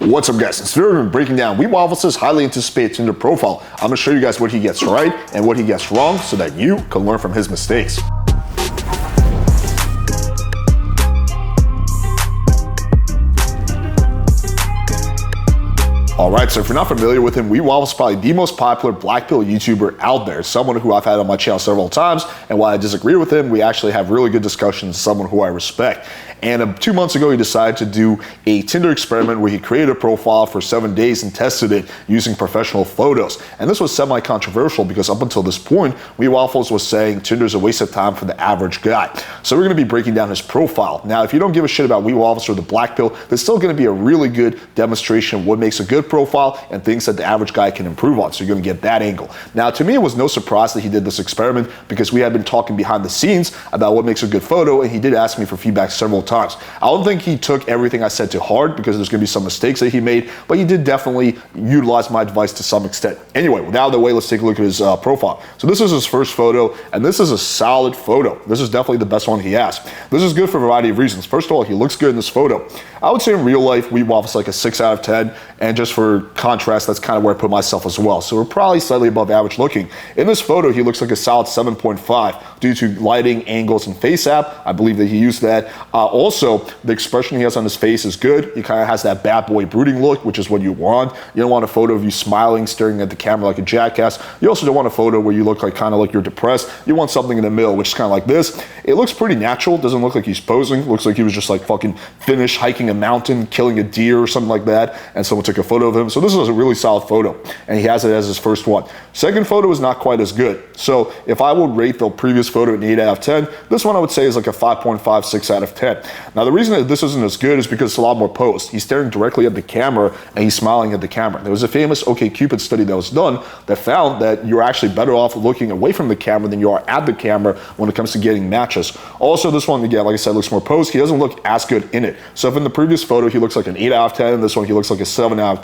What's up, guys? Today we're going to be breaking down Waffles' highly anticipated Tinder profile. I'm going to show you guys what he gets right and what he gets wrong so that you can learn from his mistakes. Alright, so if you're not familiar with him, Waffles is probably the most popular black pill YouTuber out there. Someone who I've had on my channel several times, and while I disagree with him, we actually have really good discussions, someone who I respect. And 2 months ago, he decided to do a Tinder experiment where he created a profile for 7 days and tested it using professional photos. And this was semi-controversial because up until this point, Waffles was saying Tinder's a waste of time for the average guy. So we're going to be breaking down his profile. Now, if you don't give a shit about Waffles or the black pill, there's still going to be a really good demonstration of what makes a good profile and things that the average guy can improve on. So you're going to get that angle. Now, to me, it was no surprise that he did this experiment because we had been talking behind the scenes about what makes a good photo, and he did ask me for feedback several times. I don't think he took everything I said to heart because there's going to be some mistakes that he made, but he did definitely utilize my advice to some extent. Anyway, with out of the way, let's take a look at his profile. So this is his first photo, and this is a solid photo. This is definitely the best one he has. This is good for a variety of reasons. First of all, he looks good in this photo. I would say in real life, Waffles like a 6 out of 10, and just for contrast, that's kind of where I put myself as well. So we're probably slightly above average looking. In this photo, he looks like a solid 7.5 due to lighting, angles, and face app. I believe that he used that. Also, the expression he has on his face is good. He kind of has that bad boy brooding look, which is what you want. You don't want a photo of you smiling, staring at the camera like a jackass. You also don't want a photo where you look like kind of like you're depressed. You want something in the middle, which is kind of like this. It looks pretty natural. Doesn't look like he's posing. Looks like he was just like fucking finished hiking a mountain, killing a deer or something like that, and someone took a photo of him. So this is a really solid photo, and he has it as his first one. Second photo is not quite as good. So if I would rate the previous photo an 8 out of 10, this one I would say is like a 5.5, 6 out of 10. Now the reason that this isn't as good is because it's a lot more posed. He's staring directly at the camera and he's smiling at the camera. There was a famous OkCupid study that was done that found that you're actually better off looking away from the camera than you are at the camera when it comes to getting matches. Also, this one, again, like I said, looks more posed. He doesn't look as good in it. So if in the previous photo he looks like an 8 out of 10, and this one he looks like a 7 out of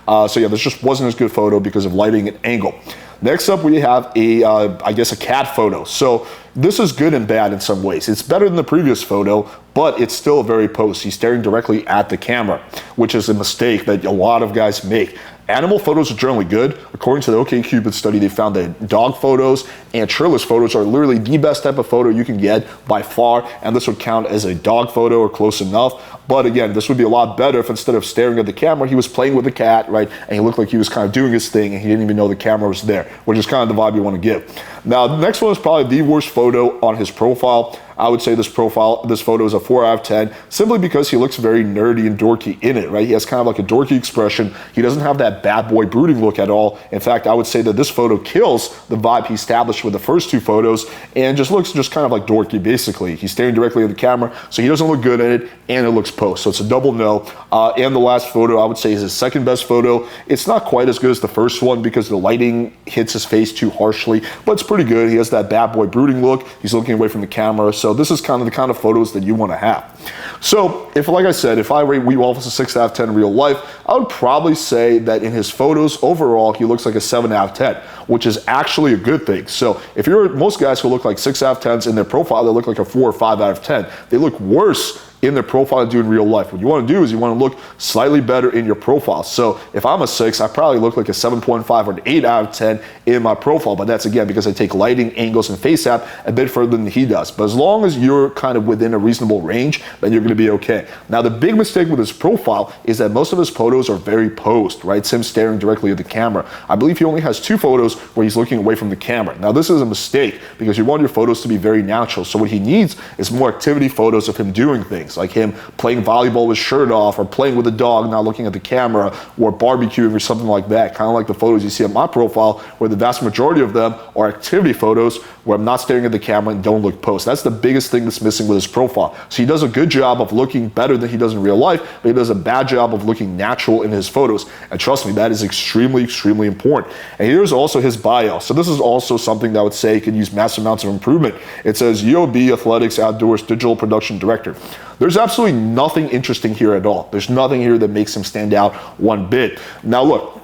10. So yeah, this just wasn't as good photo because of lighting and angle. Next up, we have I guess a cat photo. So this is good and bad in some ways. It's better than the previous photo, but it's still very posed. He's staring directly at the camera, which is a mistake that a lot of guys make. Animal photos are generally good. According to the OkCupid study, they found that dog photos and shirtless photos are literally the best type of photo you can get by far, and this would count as a dog photo or close enough. But again, this would be a lot better if instead of staring at the camera, he was playing with the cat, right? And he looked like he was kind of doing his thing and he didn't even know the camera was there, which is kind of the vibe you want to give. Now, the next one is probably the worst photo on his profile. I would say this photo is a 4 out of 10, simply because he looks very nerdy and dorky in it, right? He has kind of like a dorky expression. He doesn't have that bad boy brooding look at all. In fact, I would say that this photo kills the vibe he established with the first two photos and just looks just kind of like dorky, basically. He's staring directly at the camera, so he doesn't look good in it, and it looks posed. So it's a double no. And the last photo, I would say, is his second best photo. It's not quite as good as the first one because the lighting hits his face too harshly, but it's pretty good. He has that bad boy brooding look. He's looking away from the camera. So this is kind of the kind of photos that you want to have. So if, like I said, if I rate Waffles a 6 out of 10 in real life, I would probably say that in his photos overall, he looks like a 7 out of 10, which is actually a good thing. So if you're most guys who look like 6 out of 10s in their profile, they look like a 4 or 5 out of 10. They look worse in their profile than do in real life. What you want to do is you want to look slightly better in your profile. So if I'm a 6, I probably look like a 7.5 or an 8 out of 10 in my profile, but that's again because I take lighting, angles, and face app a bit further than he does. But as long as you're kind of within a reasonable range, then you're going to be okay. Now, the big mistake with his profile is that most of his photos are very posed, right? It's him staring directly at the camera. I believe he only has 2 photos where he's looking away from the camera. Now, this is a mistake because you want your photos to be very natural. So what he needs is more activity photos of him doing things, like him playing volleyball with his shirt off, or playing with a dog not looking at the camera, or barbecuing or something like that. Kind of like the photos you see on my profile, where the vast majority of them are activity photos where I'm not staring at the camera and don't look posed. That's the biggest thing that's missing with his profile. So he does a good job of looking better than he does in real life, but he does a bad job of looking natural in his photos. And trust me, that is extremely, extremely important. And here's also his bio. So this is also something that I would say could use massive amounts of improvement. It says UOB Athletics Outdoors Digital Production Director. There's absolutely nothing interesting here at all. There's nothing here that makes him stand out one bit. Now look,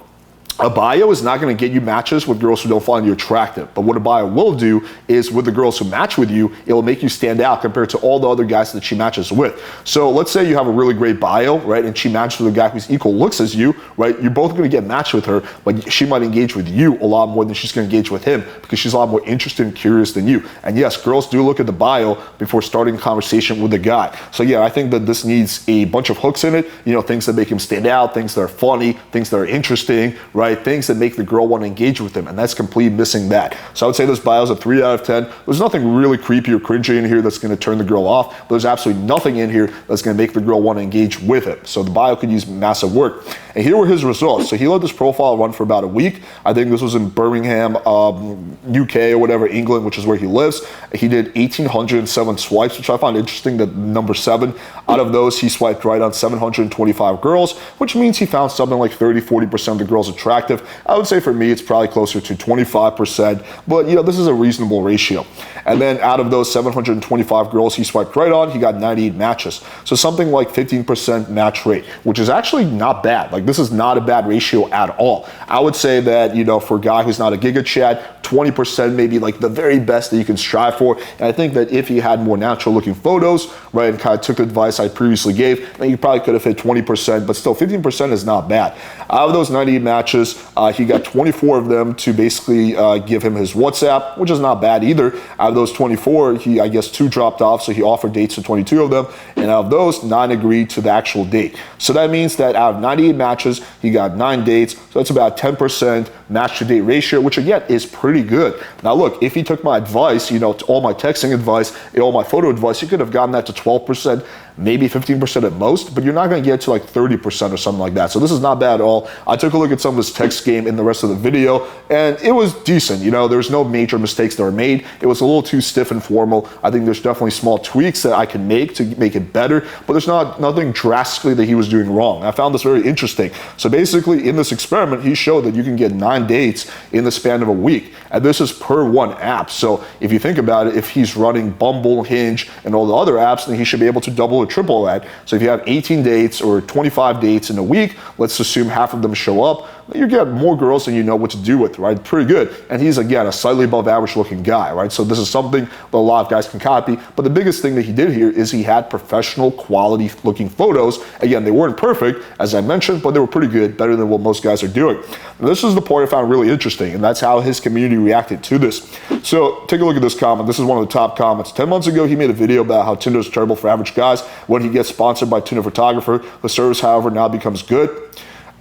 A bio is not going to get you matches with girls who don't find you attractive. But what a bio will do is with the girls who match with you, it will make you stand out compared to all the other guys that she matches with. So let's say you have a really great bio, right? And she matches with a guy who's equal looks as you, right? You're both going to get matched with her, but she might engage with you a lot more than she's going to engage with him because she's a lot more interested and curious than you. And yes, girls do look at the bio before starting a conversation with a guy. So yeah, I think that this needs a bunch of hooks in it, you know, things that make him stand out, things that are funny, things that are interesting, right? Things that make the girl want to engage with him, and that's completely missing that. So I would say this bio is a 3 out of 10. There's nothing really creepy or cringy in here that's going to turn the girl off, but there's absolutely nothing in here that's going to make the girl want to engage with him. So the bio could use massive work. And here were his results. So he let this profile run for about a week. I think this was in Birmingham, UK or whatever, England, which is where he lives. He did 1,807 swipes, which I find interesting, that number 7. Out of those, he swiped right on 725 girls, which means he found something like 30-40% of the girls attractive. I would say for me, it's probably closer to 25%, but you know, this is a reasonable ratio. And then out of those 725 girls he swiped right on, he got 98 matches. So something like 15% match rate, which is actually not bad. Like, this is not a bad ratio at all. I would say that, you know, for a guy who's not a Giga Chad, 20% maybe like the very best that you can strive for. And I think that if he had more natural looking photos, right, and kind of took the advice I previously gave, then you probably could have hit 20%, but still 15% is not bad. Out of those 98 matches, he got 24 of them to basically give him his WhatsApp, which is not bad either. Out of those 24, I guess 2 dropped off, so he offered dates to 22 of them, and out of those, 9 agreed to the actual date. So that means that out of 98 matches, he got 9 dates, so that's about 10% match to date ratio, which again is pretty good. Now look, if he took my advice, you know, all my texting advice, all my photo advice, he could have gotten that to 12%, maybe 15% at most, but you're not going to get to like 30% or something like that. So this is not bad at all. I took a look at some of his text game in the rest of the video, and it was decent. You know, there's no major mistakes that were made. It was a little too stiff and formal. I think there's definitely small tweaks that I can make to make it better, but there's nothing drastically that he was doing wrong. I found this very interesting. So basically, in this experiment, he showed that you can get 9 dates in the span of a week, and this is per one app. So if you think about it, if he's running Bumble, Hinge, and all the other apps, then he should be able to double or triple that. So if you have 18 dates or 25 dates in a week, let's assume half of them show up, you get more girls than you know what to do with, right? Pretty good. And he's, again, a slightly above average looking guy, right? So this is something that a lot of guys can copy. But the biggest thing that he did here is he had professional quality looking photos. Again, they weren't perfect, as I mentioned, but they were pretty good, better than what most guys are doing. And this is the part I found really interesting, and that's how his community reacted to this. So take a look at this comment. This is one of the top comments. 10 months ago, he made a video about how Tinder is terrible for average guys when he gets sponsored by Tinder photographer. The service, however, now becomes good.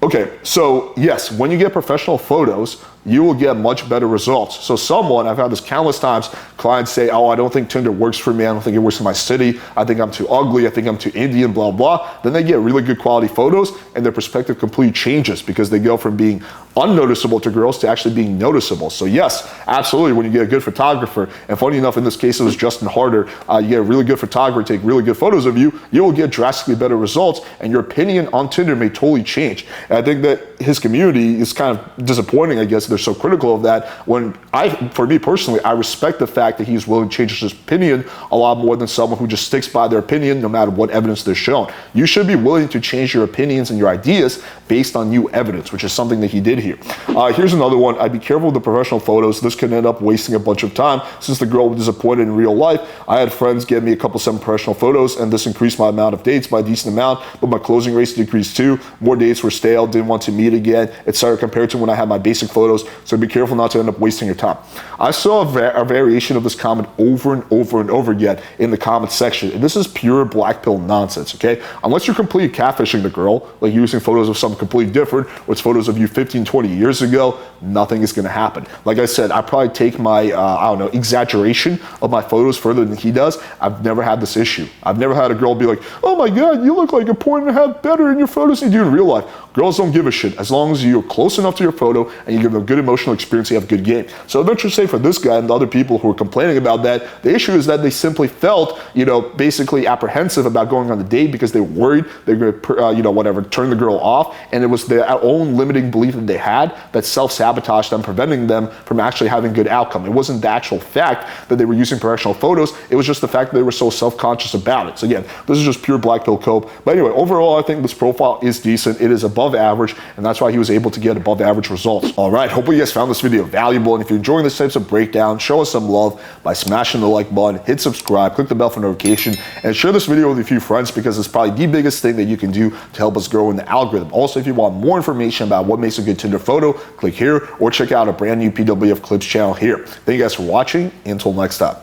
Okay, so yes, when you get professional photos, you will get much better results. So I've had this countless times, clients say, oh, I don't think Tinder works for me. I don't think it works in my city. I think I'm too ugly. I think I'm too Indian, blah, blah. Then they get really good quality photos and their perspective completely changes because they go from being unnoticeable to girls to actually being noticeable. So yes, absolutely, when you get a good photographer, and funny enough, in this case, it was Justin Harder, you get a really good photographer, take really good photos of you, you will get drastically better results, and your opinion on Tinder may totally change. And I think that his community is kind of disappointing, I guess, they're so critical of that, when for me personally, I respect the fact that he's willing to change his opinion a lot more than someone who just sticks by their opinion no matter what evidence they're shown. You should be willing to change your opinions and your ideas based on new evidence, which is something that he did here. Here's another one. I'd be careful with the professional photos. This could end up wasting a bunch of time since the girl was disappointed in real life. I had friends give me a couple 7 professional photos, and this increased my amount of dates by a decent amount, but my closing rates decreased too. More dates were stale, didn't want to meet again, etc. compared to when I had my basic photos. So be careful not to end up wasting your time. I saw a variation of this comment over and over and over again in the comment section. And this is pure black pill nonsense, okay? Unless you're completely catfishing the girl, like using photos of something completely different, or it's photos of you 15, 20 years ago, nothing is gonna happen. Like I said, I probably take my, exaggeration of my photos further than he does. I've never had this issue. I've never had a girl be like, oh my God, you look like a point and a half better in your photos than you do in real life. Girls don't give a shit. As long as you're close enough to your photo and you give them good emotional experience, you have a good game. So eventually say for this guy and the other people who are complaining about that, the issue is that they simply felt, basically apprehensive about going on the date because they were worried they're going to, turn the girl off. And it was their own limiting belief that they had that self-sabotaged them, preventing them from actually having good outcome. It wasn't the actual fact that they were using professional photos. It was just the fact that they were so self-conscious about it. So again, this is just pure black pill cope. But anyway, overall, I think this profile is decent. It is above average, and that's why he was able to get above average results. All right, hopefully you guys found this video valuable. And if you're enjoying this types of breakdown, show us some love by smashing the like button, hit subscribe, click the bell for notification, and share this video with a few friends because it's probably the biggest thing that you can do to help us grow in the algorithm. Also, if you want more information about what makes a good Tinder photo, click here or check out a brand new PWF Clips channel here. Thank you guys for watching. Until next time.